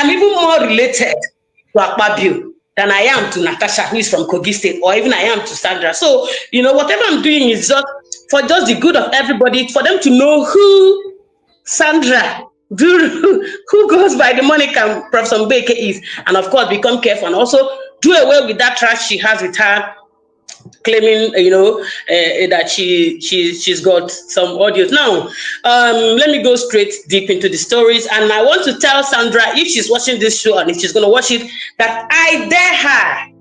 am even more related to Akpabio than I am to Natasha, who is from Kogi State, or even I am to Sandra. So, whatever I'm doing is just for just the good of everybody, for them to know who Sandra, who goes by the moniker Professor Mbeke is, and of course, become careful and also do away with that trash she has with her, claiming, that she's got some audios. Now, let me go straight deep into the stories, and I want to tell Sandra, if she's watching this show and if she's going to watch it, that I dare her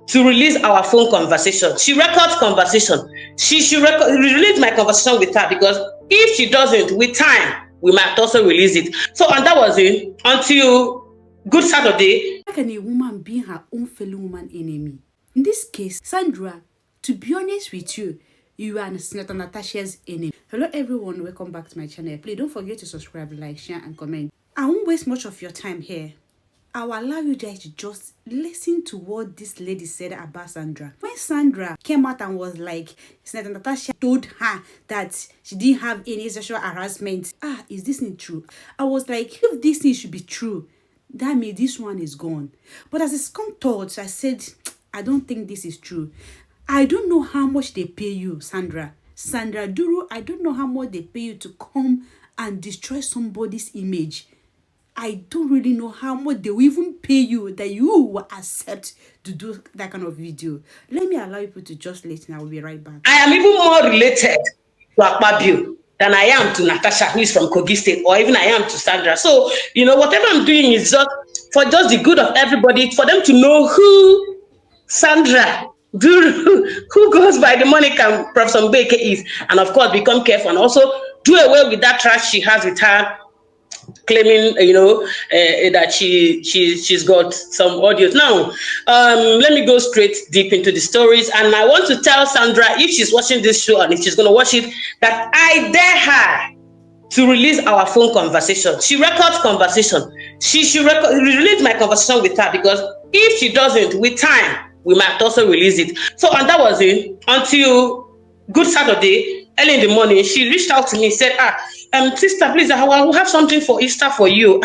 to release our phone conversation. She records conversation. She should release my conversation with her, because if she doesn't, with time, we might also release it. So, and that was it until Good Saturday. How can a woman be her own fellow woman enemy? In this case, Sandra, to be honest with you, you are Senator Natasha's enemy. Hello everyone, welcome back to my channel. Please don't forget to subscribe, like, share and comment. I won't waste much of your time here. I will allow you guys to just listen to what this lady said about Sandra. When Sandra came out and was like, Senator Natasha told her that she didn't have any sexual harassment. Is this not true? I was like, if this thing should be true, that means this one is gone. But as it's come thoughts, I said, I don't think this is true. I don't know how much they pay you, Sandra. Sandra Duru, I don't know how much they pay you to come and destroy somebody's image. I don't really know how much they will even pay you that you will accept to do that kind of video. Let me allow people to just listen. I will be right back. I am even more related to Akpabio than I am to Natasha, who is from Kogi State, or even I am to Sandra. So, whatever I'm doing is just for just the good of everybody, for them to know who Sandra, who goes by the moniker Professor Mbeke is, and of course, become careful and also do away with that trash she has with her, claiming, that she's got some audios. Now, let me go straight deep into the stories, and I want to tell Sandra, if she's watching this show and if she's going to watch it, that I dare her to release our phone conversation. She records conversation. She should release my conversation with her, because if she doesn't, with time, we might also release it. So, and that was it until Good Saturday, early in the morning. She reached out to me and said, sister, please, I will have something for Easter for you.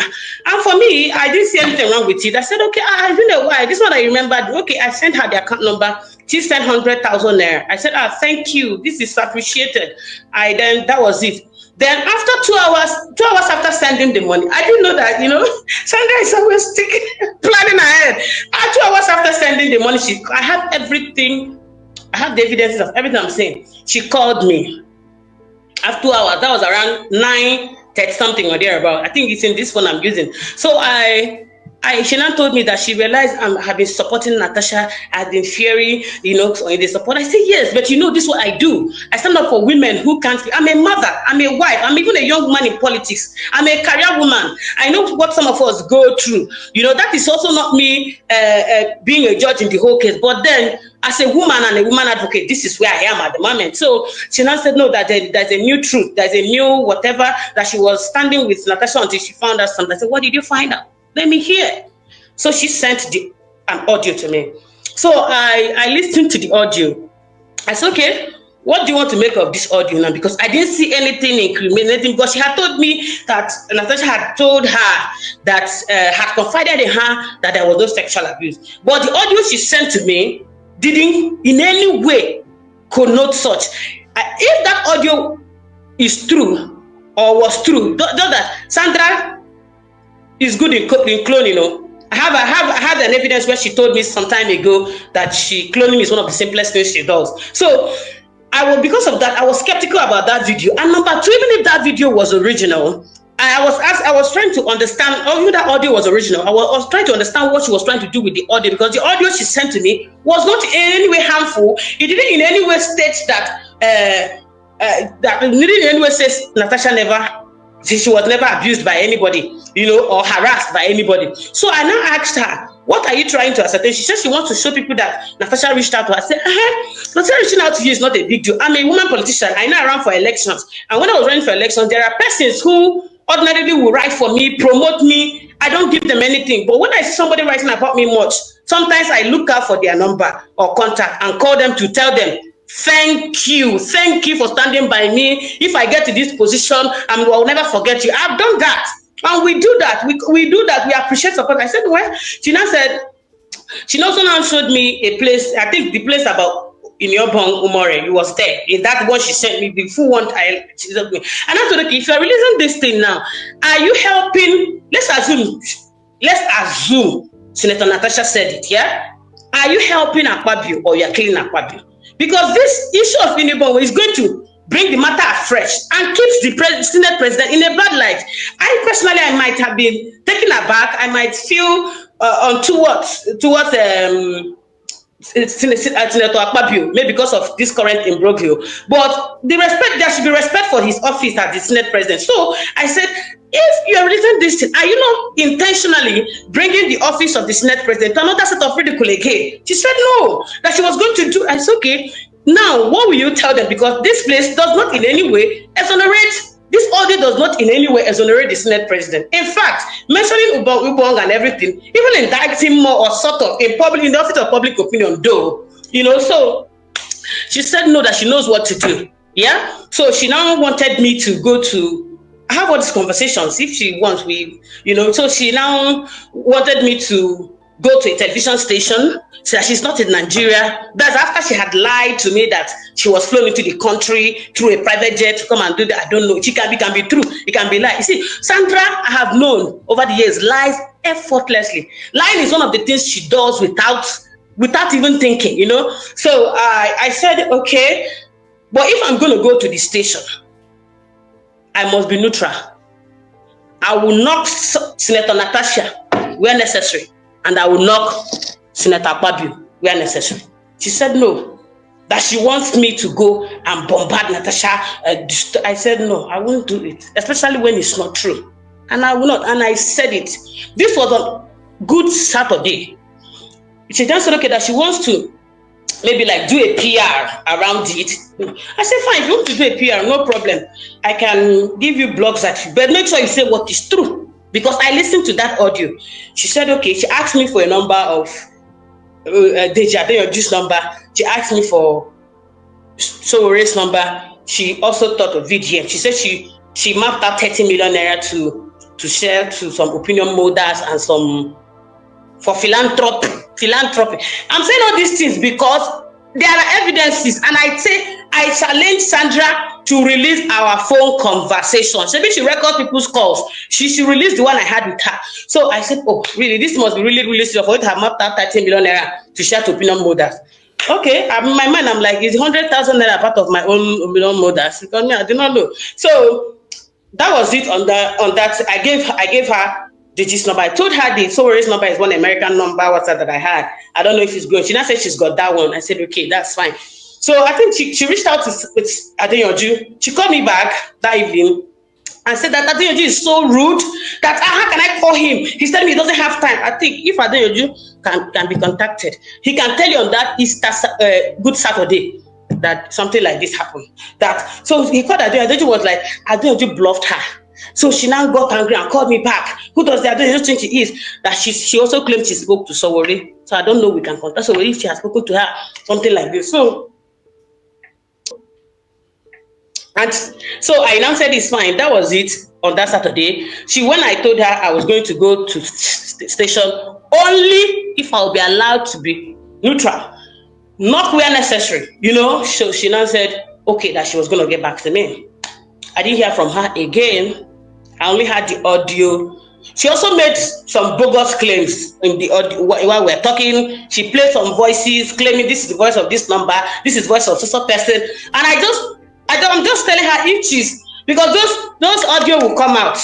And for me, I didn't see anything wrong with it. I said, okay, it's been a while. This one I remembered. Okay, I sent her the account number. She sent 100,000 there. I said, thank you. This is appreciated. That was it. Then after 2 hours after sending the money, I didn't know that, Sandra is always planning ahead. 2 hours after sending the money, I have everything. I have the evidences of everything I'm saying. She called me after 2 hours. That was around 9:30 something or thereabout. I think it's in this phone I'm using. So she now told me that she realized I have been supporting Natasha. I've been fearing, in the support. I said, yes, but this is what I do. I stand up for women who can't. I'm a mother. I'm a wife. I'm even a young woman in politics. I'm a career woman. I know what some of us go through. That is also not me being a judge in the whole case. But then, as a woman and a woman advocate, this is where I am at the moment. So she now said, no, that there's a new truth. There's a new whatever, that she was standing with Natasha until she found out something. I said, what did you find out? Let me hear. So she sent an audio to me. So I listened to the audio. I said, okay, what do you want to make of this audio now? Because I didn't see anything incriminating, because she had told me that Natasha had told her that, had confided in her that there was no sexual abuse. But the audio she sent to me didn't in any way connote such. If that audio is true or was true, that Sandra is good in cloning, I have an evidence where she told me some time ago that cloning is one of the simplest things she does. So because of that, I was skeptical about that video. And number two, even if that video was original, I was trying to understand, even that audio was original, I was trying to understand what she was trying to do with the audio, because the audio she sent to me was not in any way harmful. It didn't in any way state that didn't in any way says Natasha she was never abused by anybody, or harassed by anybody. So I now asked her, what are you trying to ascertain? She said she wants to show people that Natasha reached out to her. I said, Natasha reaching out to you is not a big deal. I'm a woman politician. I now run for elections. And when I was running for elections, there are persons who ordinarily will write for me, promote me. I don't give them anything. But when I see somebody writing about me much, sometimes I look out for their number or contact and call them to tell them, thank you for standing by me. If I get to this position, I will never forget you. I've done that. And we do that. We do that. We appreciate support. I said, well, she now said, she also now showed me a place, I think the place about in your bong Umore, it was there. In that one she sent me, the full one she sent me. And I said, okay, if you're releasing this thing now, are you helping? Let's assume Senator Natasha said it, yeah? Are you helping Akpabio or you're killing Akpabio? Because this issue of Unibong is going to bring the matter afresh and keeps the Senate president in a bad light. I personally, I might have been taken aback. I might feel towards Senator Akpabio, maybe because of this current imbroglio. But there should be respect for his office as the Senate president. So I said, if you are releasing this thing, are you not intentionally bringing the office of the Senate president to another set of ridicule again? She said no, that she was going to do. I said, okay, now what will you tell them? Because this place does not in any way exonerate. This audit does not in any way exonerate the Senate president. In fact, mentioning Ubong and everything, even indicting more or sort of in the office of public opinion, though, so she said no, that she knows what to do. Yeah. So she now wanted me to go to have all these conversations if she wants. So she now wanted me to go to a television station. So that she's not in Nigeria. That's after she had lied to me that she was flown into the country through a private jet to come and do that. I don't know. It can be true. It can be lie. You see, Sandra, I have known over the years, lies effortlessly. Lying is one of the things she does without even thinking, So I said, okay, but if I'm going to go to the station, I must be neutral. I will knock Senator Natasha where necessary, and I will knock Senator Akpabio where necessary. She said no, that she wants me to go and bombard Natasha. I said no, I won't do it, especially when it's not true. And I will not. And I said it. This was a good Saturday. She just said, okay, that she wants to maybe like do a PR around it. I said, fine, if you want to do a PR, no problem. I can give you blogs at you, but make sure you say what is true. Because I listened to that audio. She said, okay, she asked me for a number of this number. She asked me for Sowore's number. She also thought of VGM. She said she mapped out 30 million naira to share to some opinion molders and some for philanthropy. I'm saying all these things because there are evidences, and I challenge Sandra to release our phone conversations. Maybe she records people's calls. She should release the one I had with her. So I said, oh, really? This must be really, really serious for it to have mapped out 30 million naira to share to opinion molders. Okay, in my mind, I'm like, is 100,000 naira part of my own opinion molders? Because me, I did not know. So that was it on that. I gave her the gist number. I told her the Sowore's number is one American number WhatsApp that I had. I don't know if it's going. She now said she's got that one. I said, okay, that's fine. So I think she reached out to Adeyanju. She called me back that evening and said that Adeyanju is so rude that how can I call him? He's telling me he doesn't have time. I think if Adeyanju can be contacted, he can tell you on that Easter Good Saturday that something like this happened. So he called Adeyanju. Adeyanju was like, Adeyanju bluffed her. So she now got angry and called me back. Who does that? I don't think she is. That she also claimed she spoke to Sowore. So I don't know, we can contact Sowore if she has spoken to her, something like this. So I now said it's fine. That was it on that Saturday. When I told her I was going to go to station only if I'll be allowed to be neutral, not where necessary, So she now said, okay, that she was going to get back to me. I didn't hear from her again. I only had the audio. She also made some bogus claims in the audio while we're talking. She played some voices claiming this is the voice of this number, this is the voice of so person. And I'm just telling her if she's, because those audio will come out.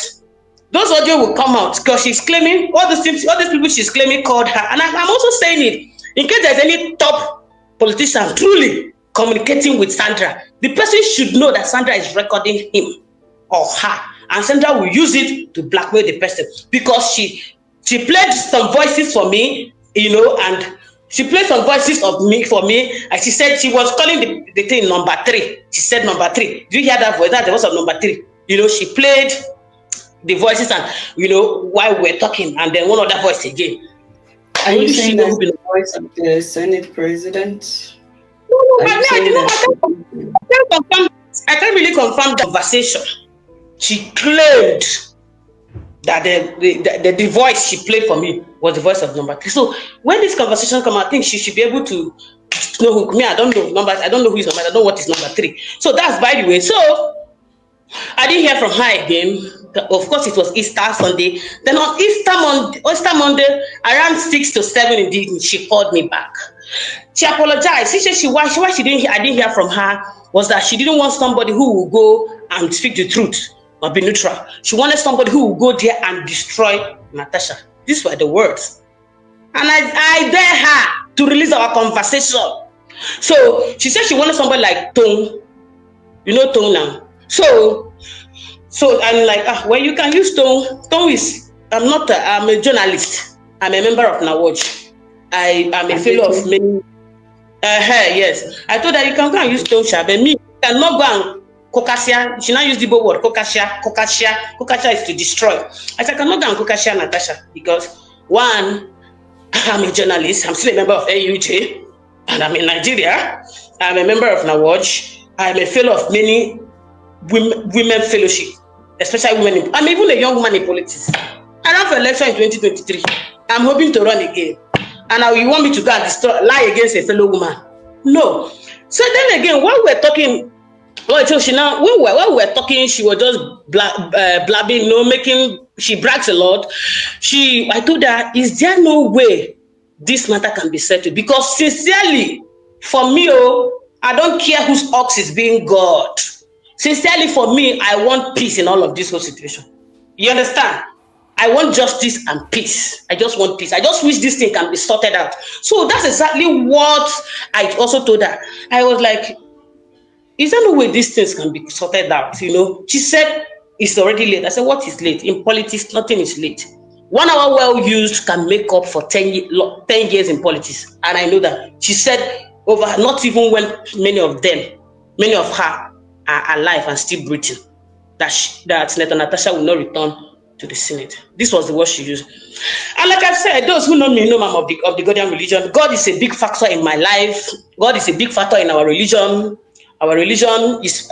Those audio will come out because she's claiming all these people she's claiming called her. And I'm also saying it in case there's any top politician truly communicating with Sandra, the person should know that Sandra is recording him or her, and Sandra will use it to blackmail the person because she played some voices for me, and she played some voices for me, and she said she was calling the thing number 3. She said number 3. Do you hear that voice? That's the voice of number 3. She played the voices and while we're talking, and then one other voice again. Are you saying that's the voice of the Senate president? I can't really confirm the conversation. She claimed that the voice she played for me was the voice of number 3. So when this conversation come, I think she should be able to know who me. I don't know numbers. I don't know who is number. I don't know what is number 3. So that's by the way. So I didn't hear from her again. Of course, it was Easter Sunday. Then on Easter Monday, around 6 to 7 in the evening, she called me back. She apologized. She said why she didn't. I didn't hear from her was that she didn't want somebody who will go and speak the truth or be neutral. She wanted somebody who will go there and destroy Natasha. These were the words, and I dare her to release our conversation. So she said she wanted somebody like Tone. You know Tone now. So I'm like, well, you can use Tone. Tone is, I'm a journalist. I'm a member of Nawatch. I am a fellow of many. Yes. I told her you can go and use Tone, but me, you cannot go and Kokasia. She now use the word Kokasia. Kokasia is to destroy. I said, I cannot go and Kokasia Natasha because one, I'm a journalist. I'm still a member of AUJ, and I'm in Nigeria. I'm a member of Nawatch. I'm a fellow of many women fellowship, especially women. I'm even a young woman in politics. I ran for election in 2023. I'm hoping to run again. And now you want me to go and lie against a fellow woman? No. So then again, while we're talking, while we were talking, she was just blabbing, she brags a lot. I told her, is there no way this matter can be settled? Because sincerely, for me, I don't care whose ox is being God. Sincerely, for me, I want peace in all of this whole situation. You understand? I want justice and peace. I just want peace. I just wish this thing can be sorted out. So that's exactly what I also told her. I was like, is there no way these things can be sorted out? She said, it's already late. I said, what is late? In politics, nothing is late. 1 hour well used can make up for 10 years in politics. And I know that. She said, not even when many of her are alive and still breathing, that Senator Natasha will not return to the Senate. This was the word she used. And like I said, those who know me know I'm of the Ghanaian religion. God is a big factor in my life. God is a big factor in our religion. Our religion is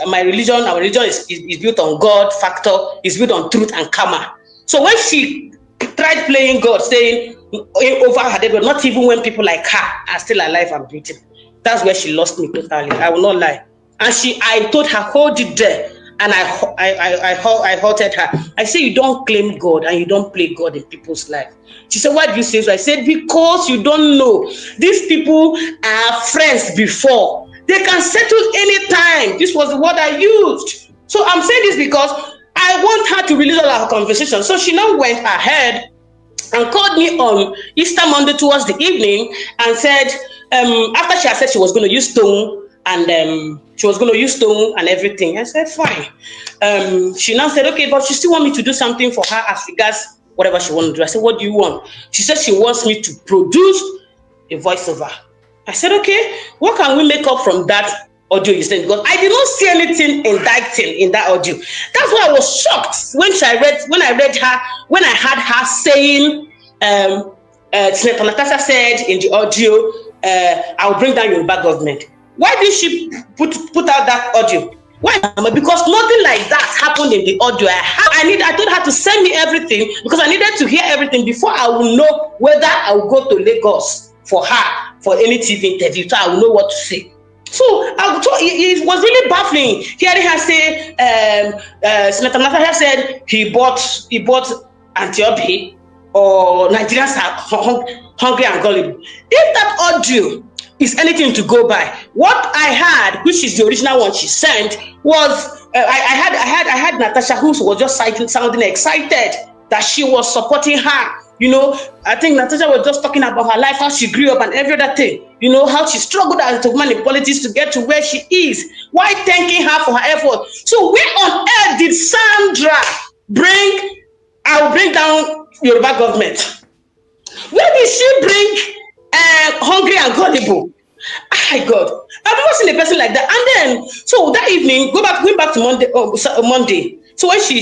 built on God factor, is built on truth and karma. So when she tried playing God, saying over her dead, but not even when people like her are still alive and breathing, that's where she lost me totally. I will not lie. And I told her, hold it there. And I halted her. I said, you don't claim God and you don't play God in people's life. She said, why do you say so? I said, because you don't know. These people are friends before. They can settle anytime. This was the word I used. So I'm saying this because I want her to release all our conversation. So she now went ahead and called me on Easter Monday towards the evening and said, after she had said she was going to use Tone, and she was going to use Tone and everything. I said, fine. She now said, okay, but she still want me to do something for her as regards whatever she wants to do. I said, what do you want? She said she wants me to produce a voiceover. I said, okay, what can we make up from that audio you sent? Because I did not see anything indicting in that audio. That's why I was shocked when I had her saying, Senator Natasha said in the audio, I'll bring down Yoruba government. Why did she put out that audio? Why? Because nothing like that happened in the audio. I told her to send me everything because I needed to hear everything before I will know whether I will go to Lagos for her for any TV interview. So I will know what to say. So it was really baffling hearing her say, Senator Natasha said he bought Antiope or Nigerians are hungry and gullible. If that audio is anything to go by, what I had, which is the original one she sent, was I had Natasha who was just sounding excited that she was supporting her. I think Natasha was just talking about her life, how she grew up and every other thing. How she struggled as a woman in politics to get to where she is. Why thanking her for her effort? So where on earth did Sandra I will bring down Yoruba government? Where did she bring hungry and gullible? My God, I've never seen a person like that. And then, so that evening, going back to Monday. So when she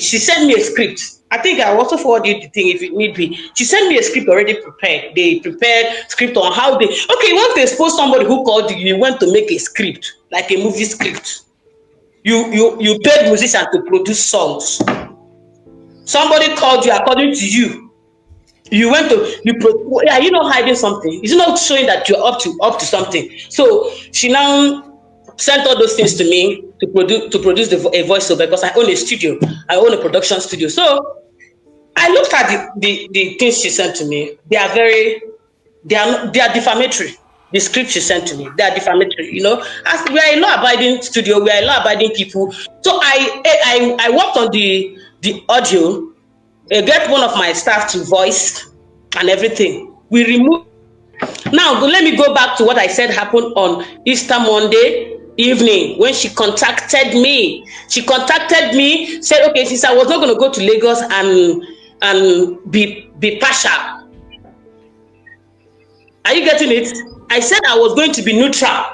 sent me a script, I think I also forwarded the thing if it need be. She sent me a script already prepared. They prepared script on how once they expose somebody who called you went to make a script, like a movie script. You paid musicians to produce songs. Somebody called you according to you. You went to are you not hiding something? Is it not showing that you're up to something? So she now sent all those things to me to produce a voiceover because I own a studio. I own a production studio. So I looked at the things she sent to me. They are defamatory. The script she sent to me, they are defamatory. As we are a law-abiding studio, we are a law-abiding people. So I worked on the audio, get one of my staff to voice and everything. We removed. Now let me go back to what I said happened on Easter Monday evening when she contacted me. She contacted me, said, okay, since I was not going to go to Lagos and be partial. Are you getting it? I said I was going to be neutral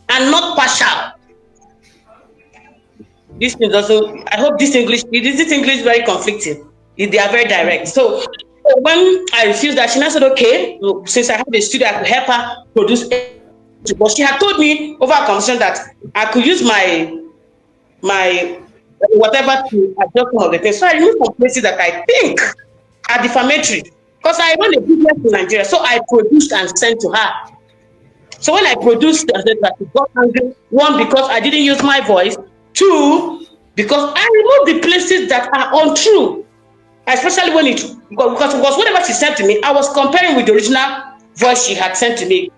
and not partial. This thing also, I hope this English very conflicting. They are very direct. So when I refused that, she now said, okay, since I have a studio, I could help her produce. But she had told me over a conversation that I could use my whatever to adjust some of the things. So I removed some places that I think are defamatory. Because I run a business in Nigeria, so I produced and sent to her. So when I produced, I said that she got angry. One, because I didn't use my voice. Two, because I removed the places that are untrue. Especially when because whatever she sent to me, I was comparing with the original voice she had sent to me.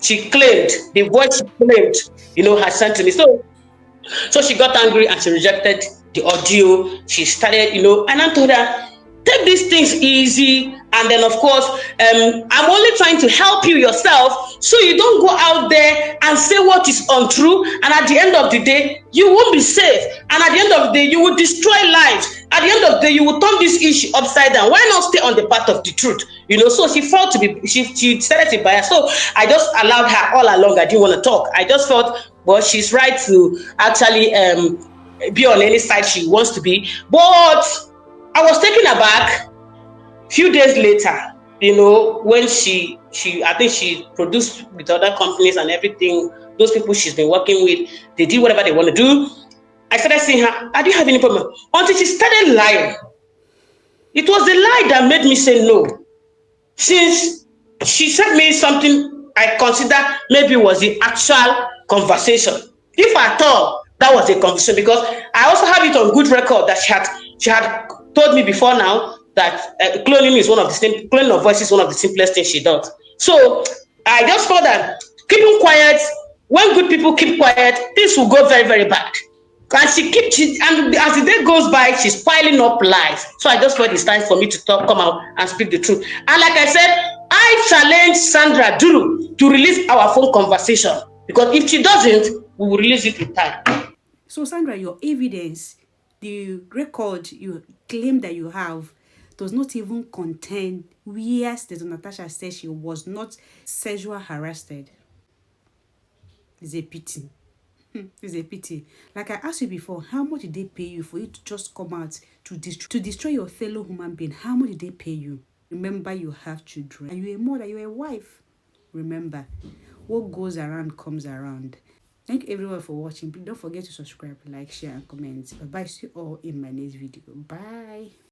She claimed the voice she claimed, had sent to me. So she got angry and she rejected the audio. She started, and I told her, take these things easy. And then, of course, I'm only trying to help you yourself so you don't go out there and say what is untrue. And at the end of the day, you won't be safe. And at the end of the day, you will destroy lives. At the end of the day, you will turn this issue upside down. Why not stay on the path of the truth? So she felt she started to bias. So I just allowed her all along. I didn't want to talk. I just felt, well, she's right to actually be on any side she wants to be. But I was taken aback. Few days later, when I think she produced with other companies and everything, those people she's been working with, they did whatever they want to do. I started seeing her, I didn't have any problem. Until she started lying. It was the lie that made me say no. Since she sent me something I consider maybe was the actual conversation. If at all, that was a conversation, because I also have it on good record that she had told me before now that cloning of voice is one of the simplest things she does. So I just thought that keeping quiet, when good people keep quiet, things will go very, very bad. And and as the day goes by, she's piling up lies. So I just thought it's time for me to come out and speak the truth. And like I said, I challenge Sandra Duru to release our phone conversation, because if she doesn't, we will release it in time. So Sandra, your evidence, the record you claim that you have, does not even contain where Sister Natasha said she was not sexual harassed. It's a pity. It's a pity. Like I asked you before, how much did they pay you for you to just come out to destroy your fellow human being? How much did they pay you? Remember, you have children. Are you a mother? You're a wife. Remember, what goes around comes around. Thank you everyone for watching. Please don't forget to subscribe, like, share, and comment. Bye. See you all in my next video. Bye.